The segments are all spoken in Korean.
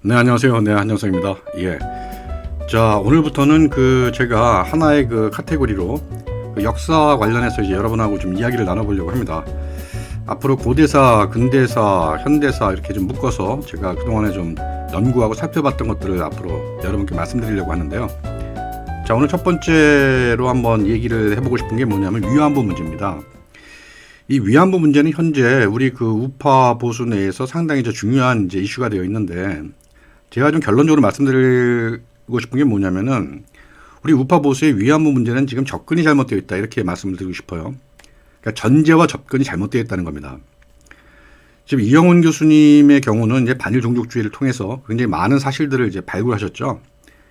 네, 안녕하세요. 네, 한정성입니다. 예. 자, 오늘부터는 제가 하나의 카테고리로 역사 관련해서 이제 여러분하고 좀 이야기를 나눠보려고 합니다. 앞으로 고대사, 근대사, 현대사 이렇게 좀 묶어서 제가 그동안에 좀 연구하고 살펴봤던 것들을 앞으로 여러분께 말씀드리려고 하는데요. 자, 오늘 첫 번째로 한번 얘기를 해보고 싶은 게 뭐냐면 위안부 문제입니다. 이 위안부 문제는 현재 우리 우파 보수 내에서 상당히 이제 중요한 이제 이슈가 되어 있는데, 제가 좀 결론적으로 말씀드리고 싶은 게 뭐냐면은 우리 우파 보수의 위안부 문제는 지금 접근이 잘못되어 있다, 이렇게 말씀을 드리고 싶어요. 그러니까 전제와 접근이 잘못되어 있다는 겁니다. 지금 이영훈 교수님의 경우는 이제 반일 종족주의를 통해서 굉장히 많은 사실들을 이제 발굴하셨죠.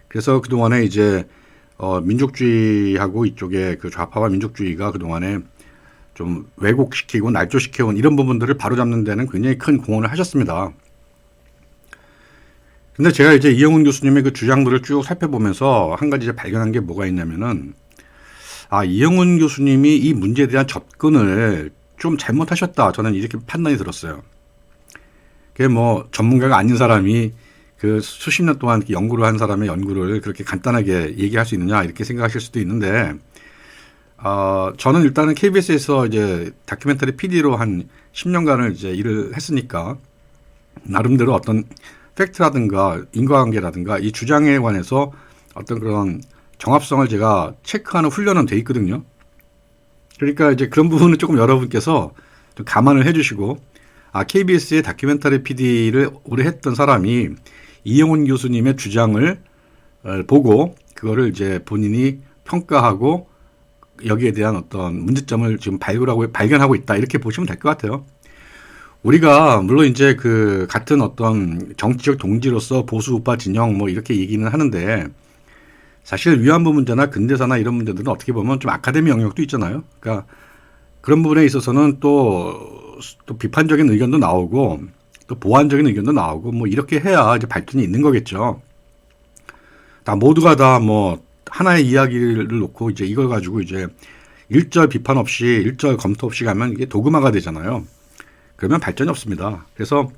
그래서 그동안에 이제 민족주의하고 이쪽에 좌파와 민족주의가 그동안에 좀 왜곡시키고 날조시켜온 이런 부분들을 바로잡는 데는 굉장히 큰 공헌을 하셨습니다. 근데 제가 이제 이영훈 교수님의 주장들을 쭉 살펴보면서 한 가지 이제 발견한 게 뭐가 있냐면은, 이영훈 교수님이 이 문제에 대한 접근을 좀 잘못하셨다, 저는 이렇게 판단이 들었어요. 그게 뭐 전문가가 아닌 사람이 수십 년 동안 연구를 한 사람의 연구를 그렇게 간단하게 얘기할 수 있느냐, 이렇게 생각하실 수도 있는데, 저는 일단은 KBS에서 이제 다큐멘터리 PD로 한 10년간을 이제 일을 했으니까 나름대로 어떤 팩트라든가 인과관계라든가 이 주장에 관해서 어떤 그런 정합성을 제가 체크하는 훈련은 돼 있거든요. 그러니까 이제 그런 부분은 조금 여러분께서 좀 감안을 해주시고, KBS의 다큐멘터리 PD를 오래 했던 사람이 이영훈 교수님의 주장을 보고 그거를 이제 본인이 평가하고 여기에 대한 어떤 문제점을 지금 발견하고 있다, 이렇게 보시면 될 것 같아요. 우리가 물론 이제 같은 어떤 정치적 동지로서 보수 우파 진영 뭐 이렇게 얘기는 하는데, 사실 위안부 문제나 근대사나 이런 문제들은 어떻게 보면 좀 아카데미 영역도 있잖아요. 그러니까 그런 부분에 있어서는 또 비판적인 의견도 나오고 또 보완적인 의견도 나오고 뭐 이렇게 해야 이제 발전이 있는 거겠죠. 모두가 다 뭐 하나의 이야기를 놓고 이제 이걸 가지고 이제 일절 비판 없이 일절 검토 없이 가면 이게 도그마가 되잖아요. 그러면 발전이 없습니다. 그래서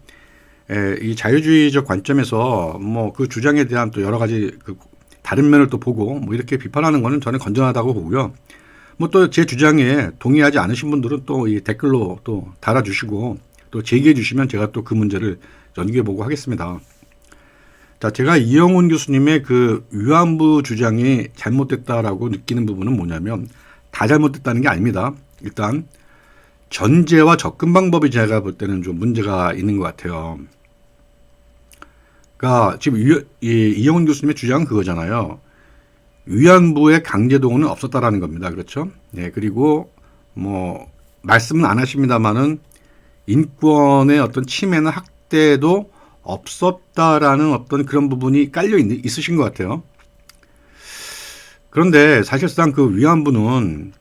이 자유주의적 관점에서 뭐 주장에 대한 또 여러 가지 다른 면을 또 보고 뭐 이렇게 비판하는 거는 저는 건전하다고 보고요. 뭐 또 제 주장에 동의하지 않으신 분들은 또 이 댓글로 또 달아주시고 또 제기해 주시면 제가 또 그 문제를 연구해보고 하겠습니다. 자, 제가 이영훈 교수님의 위안부 주장이 잘못됐다라고 느끼는 부분은 뭐냐면, 다 잘못됐다는 게 아닙니다. 일단 전제와 접근 방법이 제가 볼 때는 좀 문제가 있는 것 같아요. 그러니까 지금 이영훈 교수님의 주장은 그거잖아요. 위안부의 강제동원은 없었다라는 겁니다. 그렇죠? 네, 그리고 뭐 말씀은 안 하십니다만은 인권의 어떤 침해나 학대도 없었다라는 어떤 그런 부분이 있으신 것 같아요. 그런데 사실상 위안부는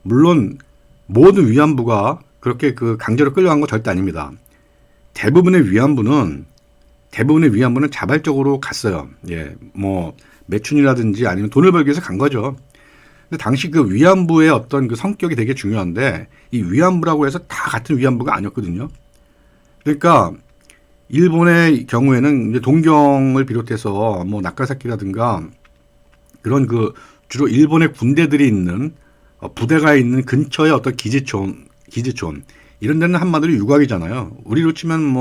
물론 모든 위안부가 그렇게 강제로 끌려간 거 절대 아닙니다. 대부분의 위안부는 자발적으로 갔어요. 예, 뭐 매춘이라든지 아니면 돈을 벌기 위해서 간 거죠. 근데 당시 위안부의 어떤 성격이 되게 중요한데, 이 위안부라고 해서 다 같은 위안부가 아니었거든요. 그러니까 일본의 경우에는 이제 동경을 비롯해서 뭐 나카사키라든가 그런 주로 일본의 군대들이 있는 부대가 있는 근처의 어떤 기지촌 이런 데는 한마디로 유곽이잖아요. 우리로 치면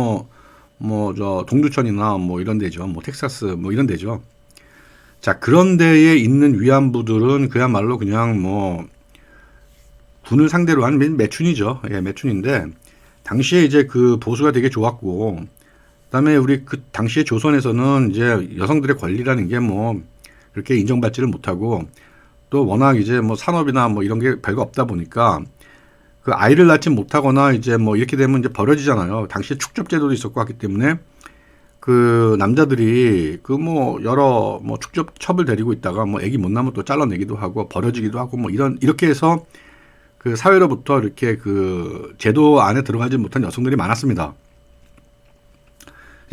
저 동두천이나 뭐 이런 데죠. 뭐 텍사스 뭐 이런 데죠. 자, 그런 데에 있는 위안부들은 그야말로 그냥 뭐 군을 상대로 한 매춘이죠. 예, 매춘인데 당시에 이제 보수가 되게 좋았고, 그다음에 우리 당시에 조선에서는 이제 여성들의 권리라는 게 뭐 그렇게 인정받지를 못하고, 또 워낙 이제 뭐 산업이나 뭐 이런 게 별거 없다 보니까 아이를 낳지 못하거나 이제 뭐 이렇게 되면 이제 버려지잖아요. 당시에 축접제도도 있었고 하기 때문에 남자들이 뭐 여러 뭐 축접첩을 데리고 있다가 뭐 애기 못 낳으면 또 잘라내기도 하고 버려지기도 하고 뭐 이렇게 해서 사회로부터 이렇게 제도 안에 들어가지 못한 여성들이 많았습니다.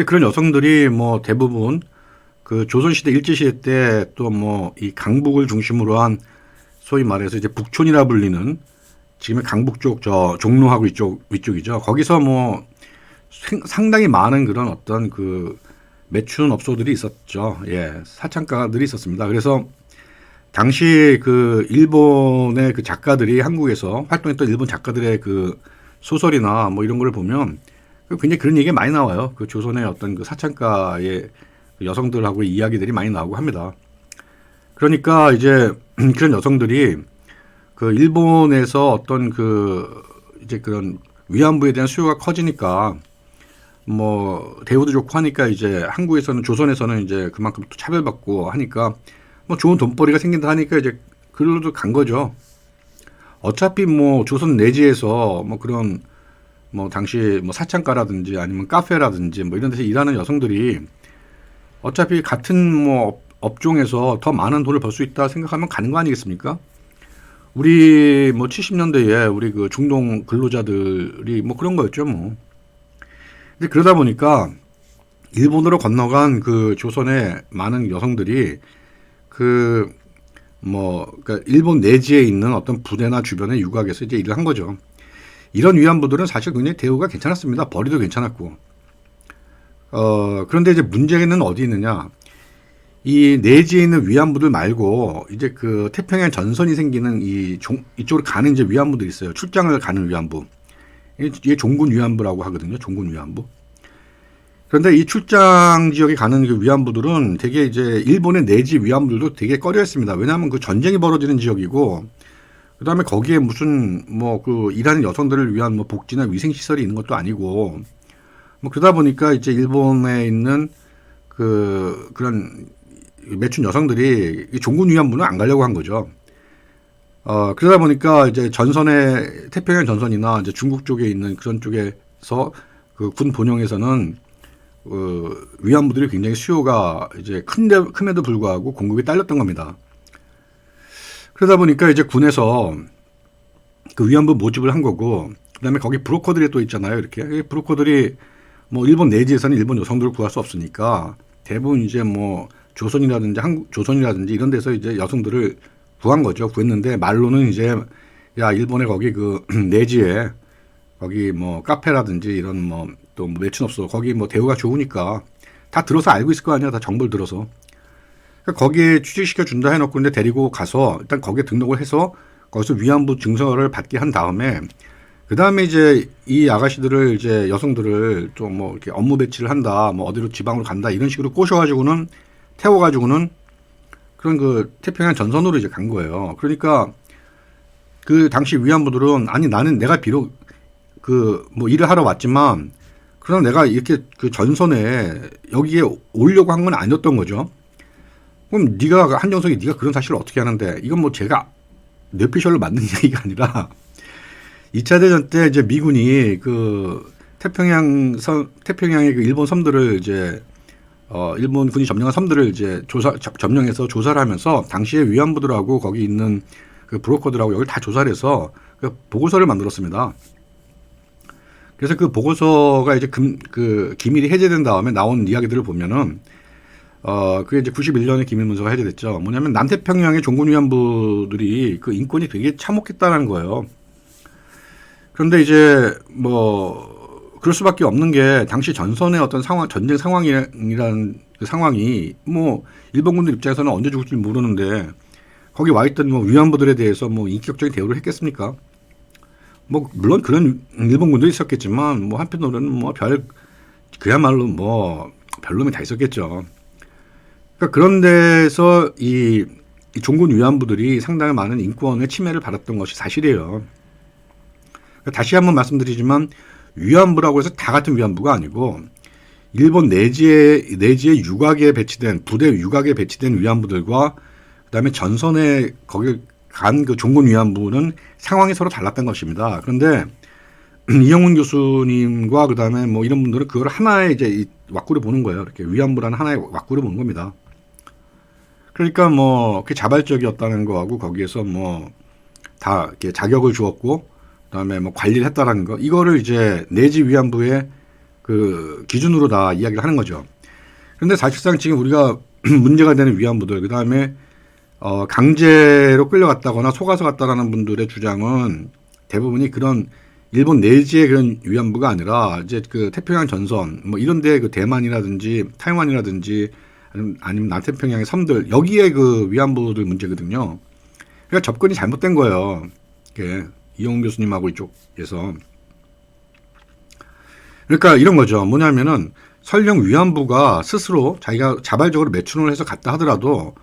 그런 여성들이 뭐 대부분 조선시대 일제시대 때 또 뭐 이 강북을 중심으로 한 소위 말해서 이제 북촌이라 불리는 지금의 강북 쪽 종로하고 위쪽이죠. 거기서 뭐 상당히 많은 그런 어떤 매춘 업소들이 있었죠. 예, 사창가들이 있었습니다. 그래서 당시 그 일본의 그 작가들이 한국에서 활동했던 일본 작가들의 그 소설이나 뭐 이런 걸 보면 굉장히 그런 얘기가 많이 나와요. 그 조선의 어떤 그 사창가의 여성들하고 이야기들이 많이 나오고 합니다. 그러니까 이제 그런 여성들이 그 일본에서 어떤 그 이제 그런 위안부에 대한 수요가 커지니까 뭐 대우도 좋고 하니까 이제 한국에서는 조선에서는 이제 그만큼 또 차별받고 하니까 뭐 좋은 돈벌이가 생긴다 하니까 이제 그걸로도 간 거죠. 어차피 뭐 조선 내지에서 뭐 그런 뭐 당시 뭐 사창가라든지 아니면 카페라든지 뭐 이런 데서 일하는 여성들이 어차피 같은 뭐 업종에서 더 많은 돈을 벌 수 있다 생각하면 가는 거 아니겠습니까? 우리 뭐 70년대에 우리 그 중동 근로자들이 뭐 그런 거였죠 뭐. 근데 그러다 보니까 일본으로 건너간 그 조선의 많은 여성들이 그 뭐 그러니까 일본 내지에 있는 어떤 부대나 주변의 유곽에서 이제 일을 한 거죠. 이런 위안부들은 사실 굉장히 대우가 괜찮았습니다. 벌이도 괜찮았고. 그런데 이제 문제는 어디 있느냐? 이 내지에 있는 위안부들 말고 이제 그 태평양 전선이 생기는 이쪽으로 가는 이제 위안부들이 있어요. 출장을 가는 위안부. 이게 종군 위안부라고 하거든요. 종군 위안부. 그런데 이 출장 지역에 가는 그 위안부들은 되게 이제 일본의 내지 위안부들도 되게 꺼려했습니다. 왜냐하면 그 전쟁이 벌어지는 지역이고, 그 다음에 거기에 무슨 뭐 그 일하는 여성들을 위한 뭐 복지나 위생 시설이 있는 것도 아니고, 뭐 그러다 보니까 이제 일본에 있는 그런 매춘 여성들이 종군 위안부는 안 가려고 한 거죠. 그러다 보니까 이제 전선에 태평양 전선이나 이제 중국 쪽에 있는 그런 쪽에서 그 군 본영에서는 위안부들이 굉장히 수요가 이제 큼에도 불구하고 공급이 딸렸던 겁니다. 그러다 보니까 이제 군에서 그 위안부 모집을 한 거고, 그다음에 거기 브로커들이 또 있잖아요. 이렇게 브로커들이 뭐 일본 내지에서는 일본 여성들을 구할 수 없으니까 대부분 이제 뭐 조선이라든지 이런 데서 이제 여성들을 구한 거죠. 구했는데 말로는 이제 야 일본의 거기 그 내지에 거기 뭐 카페라든지 이런 뭐 또 매춘업소 거기 뭐 대우가 좋으니까 다 들어서 알고 있을 거 아니야. 다 정보를 들어서. 그러니까 거기에 취직시켜 준다 해놓고 근데 데리고 가서 일단 거기에 등록을 해서 거기서 위안부 증서를 받게 한 다음에 그 다음에 이제 이 아가씨들을 이제 여성들을 좀 뭐 이렇게 업무 배치를 한다. 뭐 어디로 지방으로 간다. 이런 식으로 꼬셔가지고는 태워가지고는 그런 그 태평양 전선으로 이제 간 거예요. 그러니까 그 당시 위안부들은 아니 나는 내가 비록 그 뭐 일을 하러 왔지만 그럼 내가 이렇게 그 전선에 여기에 오려고 한 건 아니었던 거죠. 그럼 네가 한정석이 네가 그런 사실을 어떻게 하는데 이건 뭐 제가 뇌피셜로 만든 얘기가 아니라 2차 대전 때 이제 미군이 그 태평양의 그 일본 섬들을 이제 일본 군이 점령한 섬들을 이제 점령해서 조사를 하면서 당시에 위안부들하고 거기 있는 그 브로커들하고 여기 다 조사를 해서 그 보고서를 만들었습니다. 그래서 그 보고서가 이제 그 기밀이 해제된 다음에 나온 이야기들을 보면은 그게 이제 91년에 기밀문서가 해제됐죠. 뭐냐면 남태평양의 종군 위안부들이 그 인권이 되게 참혹했다는 거예요. 그런데 이제 뭐 그럴 수밖에 없는 게 당시 전선의 어떤 전쟁 상황이라는 그 상황이 뭐 일본군들 입장에서는 언제 죽을지 모르는데 거기 와 있던 뭐 위안부들에 대해서 뭐 인격적인 대우를 했겠습니까? 뭐 물론 그런 일본군도 있었겠지만 뭐 한편으로는 뭐 그야말로 뭐 별놈이 다 있었겠죠. 그러니까 그런 데서 이 종군 위안부들이 상당히 많은 인권의 침해를 받았던 것이 사실이에요. 그러니까 다시 한번 말씀드리지만 위안부라고 해서 다 같은 위안부가 아니고 일본 내지의 유곽에 배치된 부대 유곽에 배치된 위안부들과 그다음에 전선에 거기 간 그 종군 위안부는 상황이 서로 달랐던 것입니다. 그런데 이영훈 교수님과 그다음에 뭐 이런 분들은 그걸 하나의 이제 왁구를 보는 거예요. 이렇게 위안부라는 하나의 왁구를 보는 겁니다. 그러니까 뭐 그 자발적이었다는 거하고 거기에서 뭐 다 이렇게 자격을 주었고 그다음에 뭐 관리를 했다라는 거 이거를 이제 내지 위안부의 그 기준으로 다 이야기를 하는 거죠. 그런데 사실상 지금 우리가 문제가 되는 위안부들 그다음에 강제로 끌려갔다거나 속아서 갔다라는 분들의 주장은 대부분이 그런 일본 내지의 그런 위안부가 아니라 이제 그 태평양 전선 뭐 이런데 그 대만이라든지 타이완이라든지 아니면 남태평양의 섬들 여기에 그 위안부들 문제거든요. 그러니까 접근이 잘못된 거예요. 이게 이영훈 교수님하고 이쪽에서. 그러니까 이런 거죠. 뭐냐면은 설령 위안부가 스스로 자기가 자발적으로 매춘을 해서 갔다 하더라도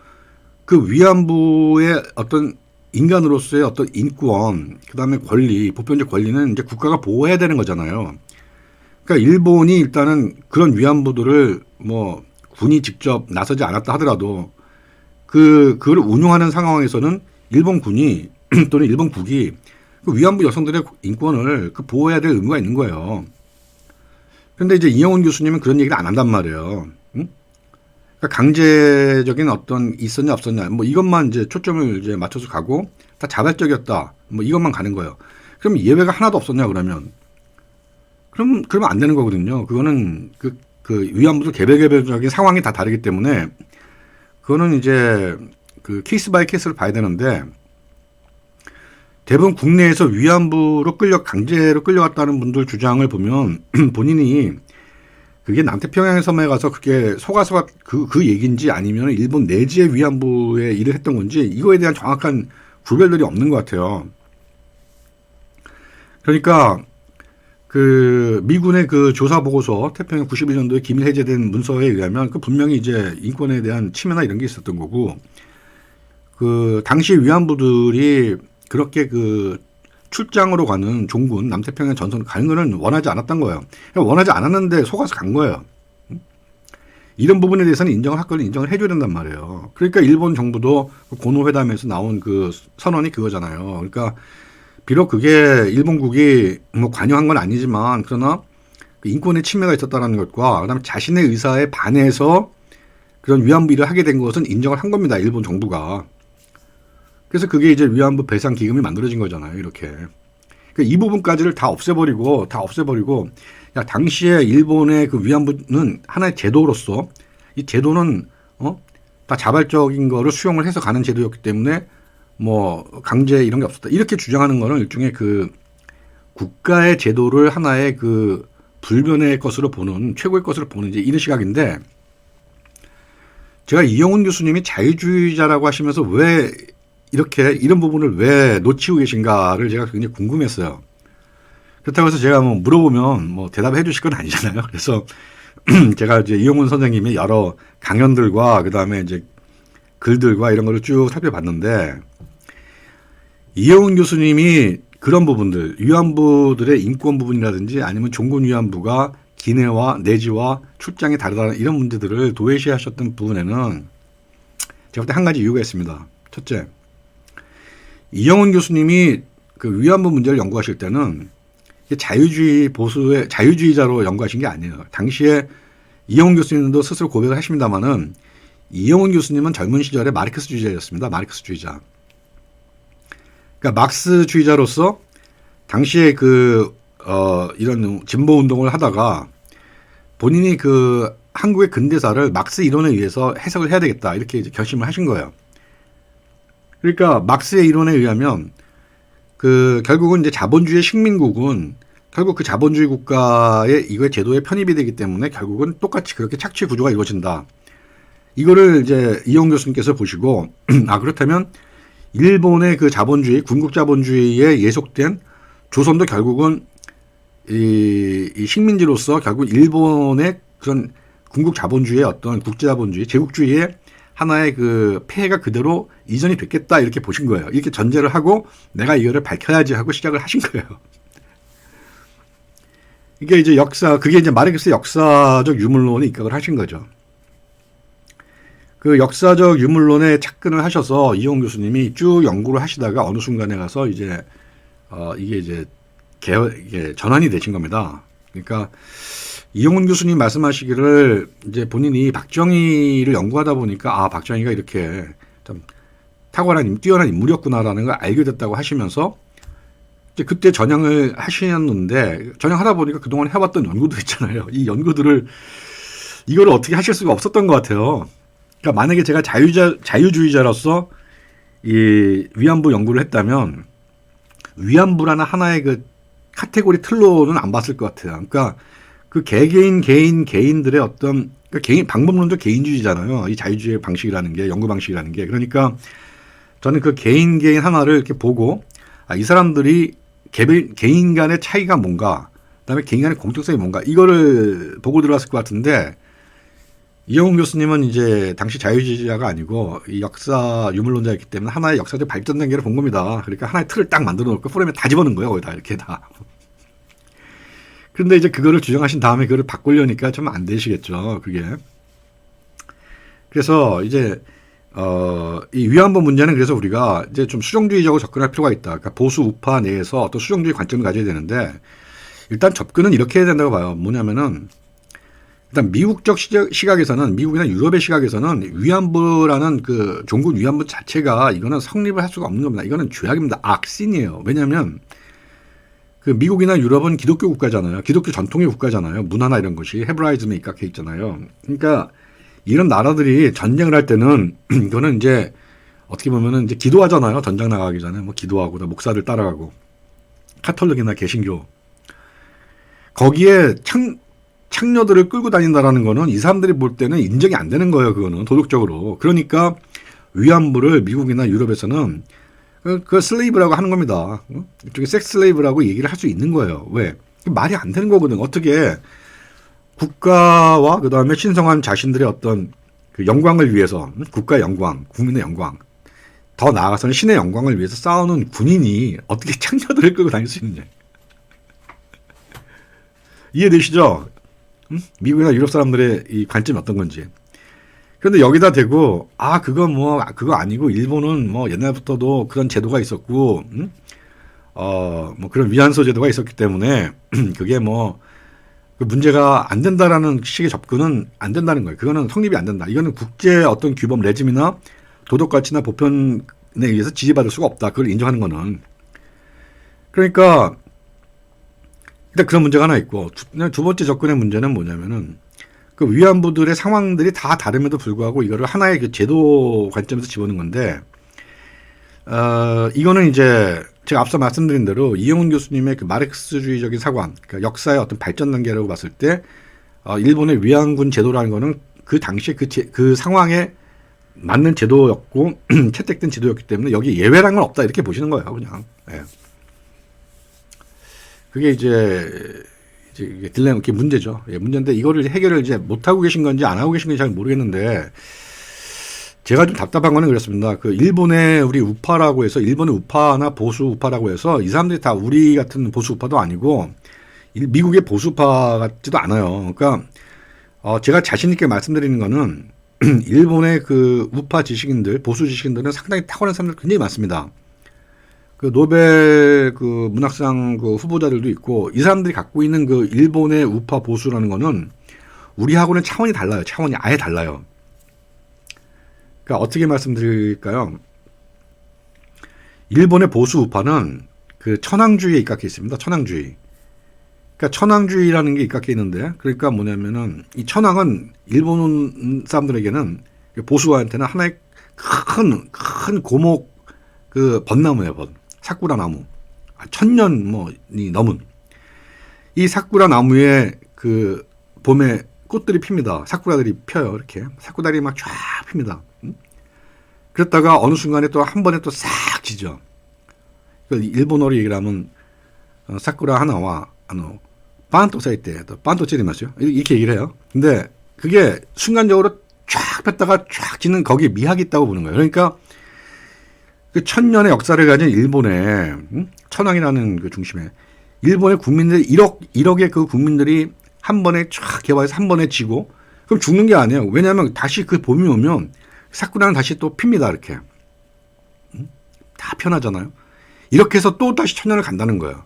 그 위안부의 어떤 인간으로서의 어떤 인권, 그 다음에 권리, 보편적 권리는 이제 국가가 보호해야 되는 거잖아요. 그러니까 일본이 일단은 그런 위안부들을 뭐 군이 직접 나서지 않았다 하더라도 그걸 운용하는 상황에서는 일본 군이 또는 일본 국이 그 위안부 여성들의 인권을 그 보호해야 될 의무가 있는 거예요. 그런데 이제 이영훈 교수님은 그런 얘기를 안 한단 말이에요. 응? 그러니까 강제적인 어떤 있었냐 없었냐 뭐 이것만 이제 초점을 이제 맞춰서 가고 다 자발적이었다 뭐 이것만 가는 거예요. 그럼 예외가 하나도 없었냐 그러면 그러면 안 되는 거거든요. 그거는 그 위안부도 개별적인 상황이 다 다르기 때문에 그거는 이제 그 케이스 바이 케이스를 봐야 되는데 대부분 국내에서 위안부로 강제로 끌려갔다는 분들 주장을 보면 본인이 그게 남태평양 섬에 가서 그게 속아서 그 얘기인지 아니면 일본 내지의 위안부에 일을 했던 건지 이거에 대한 정확한 구별들이 없는 것 같아요. 그러니까 그 미군의 그 조사 보고서 태평양 91년도에 기밀 해제된 문서에 의하면 그 분명히 이제 인권에 대한 침해나 이런 게 있었던 거고 그 당시 위안부들이 그렇게 그 출장으로 가는 종군 남태평양 전선을 가는 거는 원하지 않았던 거예요. 원하지 않았는데 속아서 간 거예요. 이런 부분에 대해서는 인정을 할 거는 인정을 해줘야 된단 말이에요. 그러니까 일본 정부도 고노 회담에서 나온 그 선언이 그거잖아요. 그러니까 비록 그게 일본국이 뭐 관여한 건 아니지만 그러나 그 인권의 침해가 있었다는 것과 그다음에 자신의 의사에 반해서 그런 위안부 일을 하게 된 것은 인정을 한 겁니다. 일본 정부가. 그래서 그게 이제 위안부 배상 기금이 만들어진 거잖아요. 이렇게. 그러니까 이 부분까지를 다 없애버리고 야 당시에 일본의 그 위안부는 하나의 제도로서 이 제도는 다 자발적인 거를 수용을 해서 가는 제도였기 때문에 뭐 강제 이런 게 없었다. 이렇게 주장하는 거는 일종의 그 국가의 제도를 하나의 그 불변의 것으로 보는 최고의 것으로 보는 이제 이런 시각인데 제가 이영훈 교수님이 자유주의자라고 하시면서 왜 이렇게 이런 부분을 왜 놓치고 계신가를 제가 굉장히 궁금했어요. 그렇다고 해서 제가 뭐 물어보면 뭐 대답해 주실 건 아니잖아요. 그래서 제가 이제 이영훈 선생님의 여러 강연들과 그다음에 이제 글들과 이런 거를 쭉 살펴봤는데 이영훈 교수님이 그런 부분들 위안부들의 인권 부분이라든지 아니면 종군 위안부가 기내와 내지와 출장이 다르다는 이런 문제들을 도외시하셨던 부분에는 제가 볼 때 한 가지 이유가 있습니다. 첫째, 이영훈 교수님이 그 위안부 문제를 연구하실 때는 자유주의자로 연구하신 게 아니에요. 당시에 이영훈 교수님도 스스로 고백을 하십니다만은 이영훈 교수님은 젊은 시절에 마르크스주의자였습니다. 마르크스주의자. 그러니까 막스주의자로서 당시에 이런 진보 운동을 하다가 본인이 그 한국의 근대사를 막스 이론에 의해서 해석을 해야 되겠다 이렇게 이제 결심을 하신 거예요. 그러니까 막스의 이론에 의하면 결국은 이제 자본주의 식민국은 결국 그 자본주의 국가의 이거의 제도에 편입이 되기 때문에 결국은 똑같이 그렇게 착취 구조가 이루어진다. 이거를 이제 이영 교수님께서 보시고 그렇다면 일본의 그 자본주의, 군국 자본주의에 예속된 조선도 결국은 이 식민지로서 결국 일본의 그런 군국 자본주의의 어떤 국제 자본주의, 제국주의의 하나의 그 폐해가 그대로 이전이 됐겠다 이렇게 보신 거예요. 이렇게 전제를 하고 내가 이거를 밝혀야지 하고 시작을 하신 거예요. 이게 이제 그게 이제 마르크스의 역사적 유물론에 입각을 하신 거죠. 그 역사적 유물론에 착근을 하셔서 이용 교수님이 쭉 연구를 하시다가 어느 순간에 가서 이제 이게 이제 이게 전환이 되신 겁니다. 그러니까 이용훈 교수님 말씀하시기를 이제 본인이 박정희를 연구하다 보니까 박정희가 이렇게 좀 뛰어난 인물이었구나라는 걸 알게 됐다고 하시면서 이제 그때 전향을 하셨는데 전향하다 보니까 그동안 해왔던 연구도 있잖아요. 이 연구들을 이거를 어떻게 하실 수가 없었던 것 같아요. 그러니까 만약에 제가 자유주의자로서 이 위안부 연구를 했다면 위안부라는 하나의 그 카테고리 틀로는 안 봤을 것 같아요. 그러니까 그 개인들의 어떤 그러니까 개인 방법론도 개인주의잖아요. 이 자유주의 방식이라는 게 연구 방식이라는 게 그러니까 저는 그 개인 하나를 이렇게 보고 이 사람들이 개인 간의 차이가 뭔가 그다음에 개인 간의 공통성이 뭔가 이거를 보고 들어갔을 것 같은데 이영훈 교수님은 이제 당시 자유주의자가 아니고 이 역사 유물론자였기 때문에 하나의 역사적 발전 단계를 본 겁니다. 그러니까 하나의 틀을 딱 만들어 놓고 프레임에 다 집어넣은 거예요. 거기다 이렇게 다. 그런데 이제 그거를 주장하신 다음에 그거를 바꾸려니까 좀 안 되시겠죠. 그게. 그래서 이제 이 위안부 문제는 그래서 우리가 이제 좀 수정주의적으로 접근할 필요가 있다. 그러니까 보수 우파 내에서 어떤 수정주의 관점을 가져야 되는데 일단 접근은 이렇게 해야 된다고 봐요. 뭐냐면은 일단 미국적 시각에서는 미국이나 유럽의 시각에서는 위안부라는 그 종군 위안부 자체가 이거는 성립을 할 수가 없는 겁니다. 이거는 죄악입니다. 악신이에요. 왜냐하면 그 미국이나 유럽은 기독교 국가잖아요. 기독교 전통의 국가잖아요. 문화나 이런 것이 헤브라이즘에 입각해 있잖아요. 그러니까 이런 나라들이 전쟁을 할 때는 이거는 이제 어떻게 보면은 이제 기도하잖아요. 전장 나가기 전에 뭐 기도하고 목사들 따라가고 카톨릭이나 개신교 거기에 창녀들을 끌고 다닌다라는 거는 이 사람들이 볼 때는 인정이 안 되는 거예요. 그거는 도덕적으로. 그러니까 위안부를 미국이나 유럽에서는 그 슬레이브라고 하는 겁니다. 이쪽에 섹스 슬레이브라고 얘기를 할 수 있는 거예요. 왜? 말이 안 되는 거거든. 어떻게 국가와 그 다음에 신성한 자신들의 어떤 그 영광을 위해서 국가의 영광, 국민의 영광, 더 나아가서는 신의 영광을 위해서 싸우는 군인이 어떻게 창녀들을 끌고 다닐 수 있느냐. 이해되시죠? 미국이나 유럽 사람들의 이 관점이 어떤 건지. 그런데 여기다 대고 그거 아니고 일본은 뭐 옛날부터도 그런 제도가 있었고 뭐 그런 위안소 제도가 있었기 때문에 그게 뭐 그 문제가 안 된다라는 식의 접근은 안 된다는 거예요. 그거는 성립이 안 된다. 이거는 국제 어떤 규범 레짐이나 도덕 가치나 보편에 의해서 지지받을 수가 없다. 그걸 인정하는 거는. 그러니까 일단 그런 문제가 하나 있고 두 번째 접근의 문제는 뭐냐면은 그 위안부들의 상황들이 다 다름에도 불구하고 이거를 하나의 그 제도 관점에서 집어넣는 건데 이거는 이제 제가 앞서 말씀드린 대로 이영훈 교수님의 그 마르크스주의적인 사관, 그러니까 역사의 어떤 발전 단계라고 봤을 때 일본의 위안군 제도라는 거는 그 당시에 그 상황에 맞는 제도였고 채택된 제도였기 때문에 여기 예외라는 건 없다 이렇게 보시는 거예요, 그냥. 네. 그게 이제 딜레마, 이게 문제죠. 예, 문제인데 이거를 해결을 이제 못하고 계신 건지 안 하고 계신 건지 잘 모르겠는데 제가 좀 답답한 거는 그렇습니다. 그 일본의 우리 우파라고 해서 일본의 우파나 보수 우파라고 해서 이 사람들이 다 우리 같은 보수 우파도 아니고 미국의 보수 우파 같지도 않아요. 그러니까 제가 자신 있게 말씀드리는 거는 일본의 그 우파 지식인들, 보수 지식인들은 상당히 탁월한 사람들 굉장히 많습니다. 그 노벨 그 문학상 그 후보자들도 있고 이 사람들이 갖고 있는 그 일본의 우파 보수라는 거는 우리하고는 차원이 달라요. 차원이 아예 달라요. 그러니까 어떻게 말씀드릴까요? 일본의 보수 우파는 그 천황주의에 입각해 있습니다. 천황주의. 그러니까 천황주의라는 게 입각해 있는데 그러니까 뭐냐면은 이 천황은 일본 사람들에게는 보수한테는 하나의 큰 고목 그 벚나무예요. 사쿠라 나무. 1000년이 넘은. 이 사쿠라 나무에 그 봄에 꽃들이 핍니다. 사쿠라들이 펴요. 이렇게. 사쿠라들이 막 쫙 핍니다. 그랬다가 어느 순간에 또 한 번에 또 싹 지죠. 일본어로 얘기를 하면 사쿠라 하나와 반토 사이때 반토 찌리마죠. 이렇게 얘기를 해요. 근데 그게 순간적으로 쫙 폈다가 쫙 지는 거기에 미학이 있다고 보는 거예요. 그러니까 그 1000년의 역사를 가진 일본의 천황이라는 그 중심에 일본의 국민들이 1억의 그 국민들이 한 번에 쫙 개발해서 한 번에 지고 그럼 죽는 게 아니에요. 왜냐하면 다시 그 봄이 오면 사쿠라는 다시 또 핍니다. 이렇게 다 편하잖아요. 이렇게 해서 또 다시 1000년을 간다는 거예요.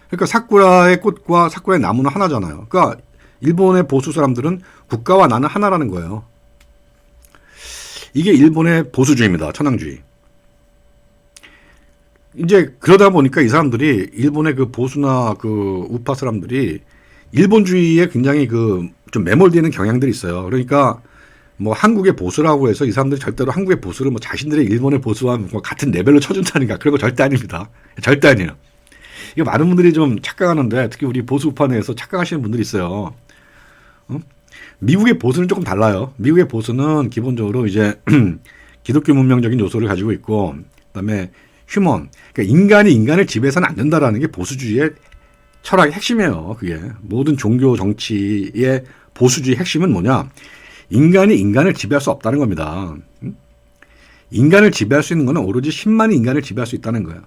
그러니까 사쿠라의 꽃과 사쿠라의 나무는 하나잖아요. 그러니까 일본의 보수 사람들은 국가와 나는 하나라는 거예요. 이게 일본의 보수주의입니다. 천황주의. 이제 그러다 보니까 이 사람들이 일본의 그 보수나 그 우파 사람들이 일본주의에 굉장히 그 좀 매몰되는 경향들이 있어요. 그러니까 뭐 한국의 보수라고 해서 이 사람들이 절대로 한국의 보수를 뭐 자신들의 일본의 보수와 뭐 같은 레벨로 쳐준다는가 그런 거 절대 아닙니다. 절대 아니에요. 이게 많은 분들이 좀 착각하는데 특히 우리 보수 우파내에서 착각하시는 분들이 있어요. 어? 미국의 보수는 조금 달라요. 미국의 보수는 기본적으로 이제 기독교 문명적인 요소를 가지고 있고, 그다음에 휴먼, 그러니까 인간이 인간을 지배해서는 안 된다라는 게 보수주의의 철학의 핵심이에요. 그게 모든 종교 정치의 보수주의 핵심은 뭐냐? 인간이 인간을 지배할 수 없다는 겁니다. 인간을 지배할 수 있는 것은 오로지 신만이 인간을 지배할 수 있다는 거예요.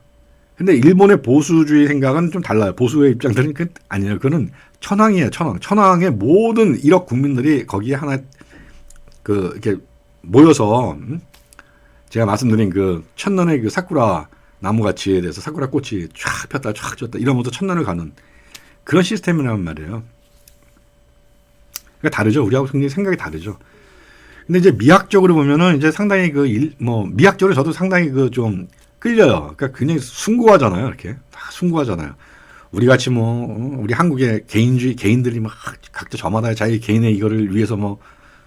근데 일본의 보수주의 생각은 좀 달라요. 보수의 입장들은 아니에요. 그거는 천황이에요. 천황. 천황의 모든 1억 국민들이 거기에 하나 이렇게 모여서 제가 말씀드린 그 천년의 그 사쿠라 나무가치에 대해서 사쿠라 꽃이 쫙 폈다 쫙 졌다 이러면서 천년을 가는 그런 시스템이란 말이에요. 그러니까 다르죠. 우리하고 굉장히 생각이 다르죠. 근데 이제 미학적으로 보면은 이제 상당히 미학적으로 저도 상당히 좀 끌려요. 그러니까 굉장히 숭고하잖아요. 이렇게 다 숭고하잖아요. 우리 같이 우리 한국의 개인주의 개인들이 막 각자 저마다의 자기 개인의 이거를 위해서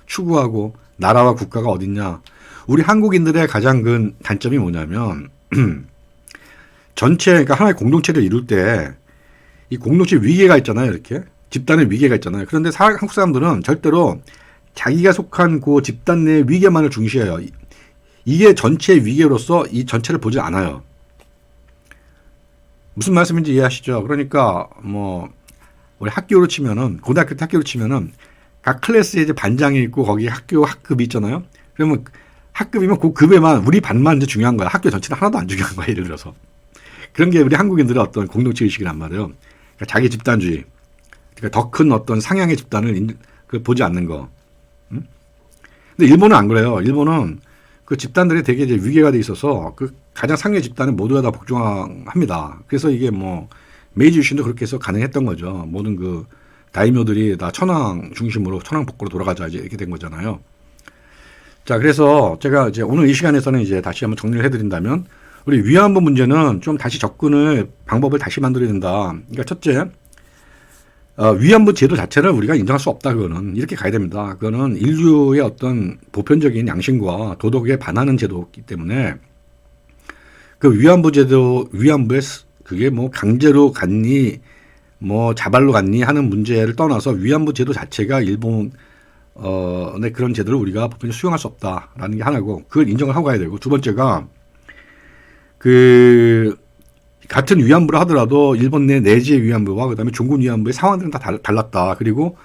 추구하고 나라와 국가가 어딨냐. 우리 한국인들의 가장 큰 단점이 뭐냐면 전체 그러니까 하나의 공동체를 이룰 때 이 공동체 위계가 있잖아요. 이렇게 집단의 위계가 있잖아요. 그런데 한국 사람들은 절대로 자기가 속한 그 집단 내의 위계만을 중시해요. 이게 전체의 위계로서 이 전체를 보지 않아요. 무슨 말씀인지 이해하시죠? 그러니까 우리 학교로 치면은 고등학교 때 학교로 치면은 각 클래스에 이제 반장이 있고 거기 학급이 있잖아요. 그러면 학급이면 그 급에만 우리 반만 이제 중요한 거야. 학교 전체는 하나도 안 중요한 거야. 예를 들어서 그런 게 우리 한국인들의 어떤 공동체 의식이란 말이에요. 그러니까 자기 집단주의. 그러니까 더 큰 어떤 상향의 집단을 보지 않는 거. 근데 일본은 안 그래요. 일본은 그 집단들이 되게 이제 위계가 돼 있어서 그 가장 상위 집단은 모두가 다 복종합니다. 그래서 이게 메이지 유신도 그렇게 해서 가능했던 거죠. 모든 그 다이묘들이 다 천황 중심으로 천황 복구로 돌아가자 이제 이렇게 된 거잖아요. 자, 그래서 제가 이제 오늘 이 시간에서는 이제 다시 한번 정리를 해드린다면 우리 위안부 문제는 좀 다시 방법을 다시 만들어야 된다. 그러니까 첫째, 위안부 제도 자체를 우리가 인정할 수 없다. 그거는 이렇게 가야 됩니다. 그거는 인류의 어떤 보편적인 양심과 도덕에 반하는 제도이기 때문에 그 위안부에 그게 강제로 갔니 자발로 갔니 하는 문제를 떠나서 위안부 제도 자체가 일본 네, 그런 제도를 우리가 보편적으로 수용할 수 없다라는 게 하나고 그걸 인정을 하고 가야 되고 두 번째가 같은 위안부를 하더라도 일본 내 내지의 위안부와 그다음에 중국 위안부의 상황들은 다 달랐다. 그리고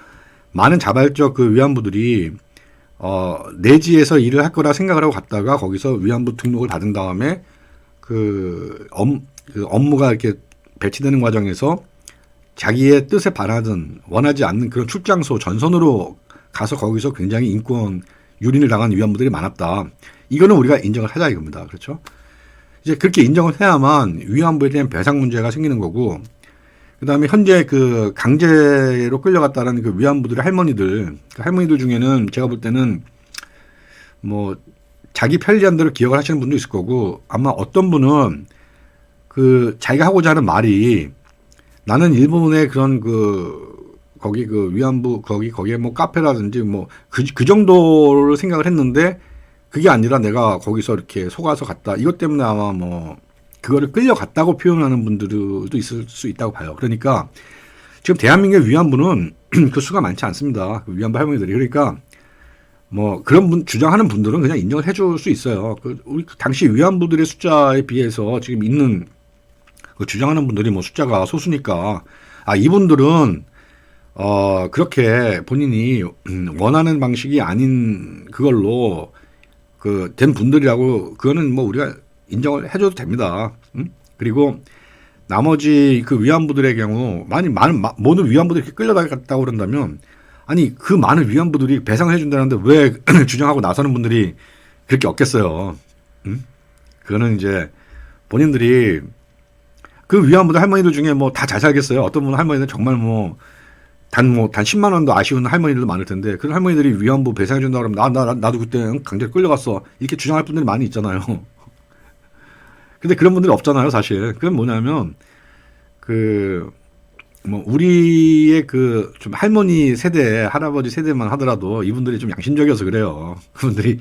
많은 자발적 그 위안부들이 내지에서 일을 할 거라 생각을 하고 갔다가 거기서 위안부 등록을 받은 다음에 그 업무가 이렇게 배치되는 과정에서 자기의 뜻에 반하든 원하지 않는 그런 출장소 전선으로 가서 거기서 굉장히 인권 유린을 당한 위안부들이 많았다. 이거는 우리가 인정을 하자 이겁니다. 그렇죠? 이제 그렇게 인정을 해야만 위안부에 대한 배상 문제가 생기는 거고, 그 다음에 현재 그 강제로 끌려갔다는 그 위안부들의 할머니들, 그 할머니들 중에는 제가 볼 때는 자기 편리한 대로 기억을 하시는 분도 있을 거고, 아마 어떤 분은 그 자기가 하고자 하는 말이 나는 일본의 그런 거기 위안부 거기에 카페라든지 그 정도를 생각을 했는데 그게 아니라 내가 거기서 이렇게 속아서 갔다. 이것 때문에 아마 그거를 끌려갔다고 표현하는 분들도 있을 수 있다고 봐요. 그러니까 지금 대한민국의 위안부는 그 수가 많지 않습니다. 그 위안부 할머니들이. 그러니까 그런 주장하는 분들은 그냥 인정을 해줄 수 있어요. 우리 당시 위안부들의 숫자에 비해서 지금 있는 주장하는 분들이 숫자가 소수니까 이분들은 그렇게 본인이 원하는 방식이 아닌 그걸로 된 분들이라고 그거는 우리가 인정을 해줘도 됩니다. 그리고 나머지 그 위안부들의 경우 모든 위안부들이 이렇게 끌려다갔다고 그런다면 아니 그 많은 위안부들이 배상을 해준다는데 왜 주장하고 나서는 분들이 그렇게 없겠어요. 그거는 이제 본인들이 그 위안부들 할머니들 중에 다 잘 살겠어요. 어떤 분은 할머니는 정말 단 10만 원도 아쉬운 할머니들도 많을 텐데 그런 할머니들이 위안부 배상해 준다 그러면 나도 그때 강제로 끌려갔어 이렇게 주장할 분들이 많이 있잖아요. 근데 그런 분들이 없잖아요, 사실. 그건 뭐냐면 우리의 좀 할머니 세대, 할아버지 세대만 하더라도 이분들이 좀 양심적이어서 그래요. 그분들이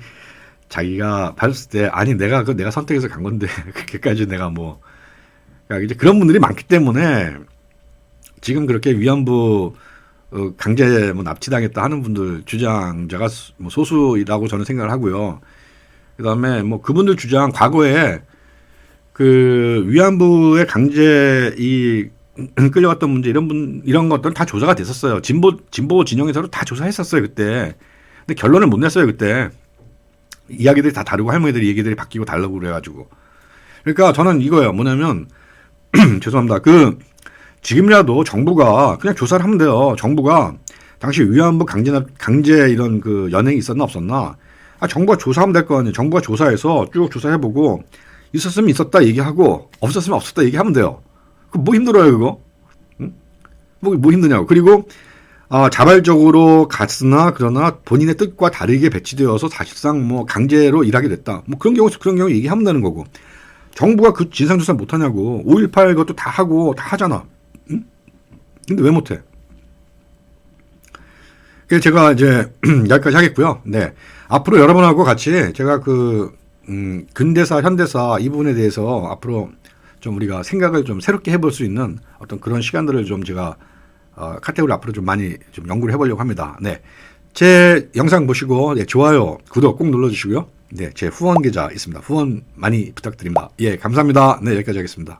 자기가 봤을 때 아니 내가 선택해서 간 건데 그렇게까지 내가 그러니까 이제 그런 분들이 많기 때문에 지금 그렇게 위안부 강제 뭐 납치당했다 하는 분들 주장자가 뭐 소수이라고 저는 생각을 하고요. 그다음에 뭐 그분들 주장 과거에 그 위안부의 강제 끌려갔던 문제 이런 것들은 다 조사가 됐었어요. 진보 진영에서도 다 조사했었어요 그때. 근데 결론을 못 냈어요 그때. 이야기들이 다 다르고 할머니들 얘기들이 바뀌고 달라고 그래가지고. 그러니까 저는 이거예요. 뭐냐면 죄송합니다. 지금이라도 정부가 그냥 조사를 하면 돼요. 정부가 당시 위안부 강제 이런 그 연행이 있었나 없었나? 정부가 조사하면 될 거 아니에요. 정부가 조사해서 쭉 조사해보고 있었으면 있었다 얘기하고 없었으면 없었다 얘기하면 돼요. 뭐 힘들어요 그거? 응? 뭐 힘드냐고. 그리고 자발적으로 갔으나 그러나 본인의 뜻과 다르게 배치되어서 사실상 뭐 강제로 일하게 됐다. 뭐 그런 경우 얘기하면 되는 거고. 정부가 그 진상조사 못하냐고. 5.18 그것도 다 하고 다 하잖아. 응? 근데 왜 못해? 그래서 제가 이제 여기까지 하겠고요. 네. 앞으로 여러분하고 같이 제가 근대사, 현대사 이 부분에 대해서 앞으로 좀 우리가 생각을 좀 새롭게 해볼 수 있는 어떤 그런 시간들을 좀 제가 카테고리 앞으로 좀 많이 좀 연구를 해보려고 합니다. 네. 제 영상 보시고, 네, 좋아요, 구독 꼭 눌러주시고요. 네. 제 후원 계좌 있습니다. 후원 많이 부탁드립니다. 예, 감사합니다. 네, 여기까지 하겠습니다.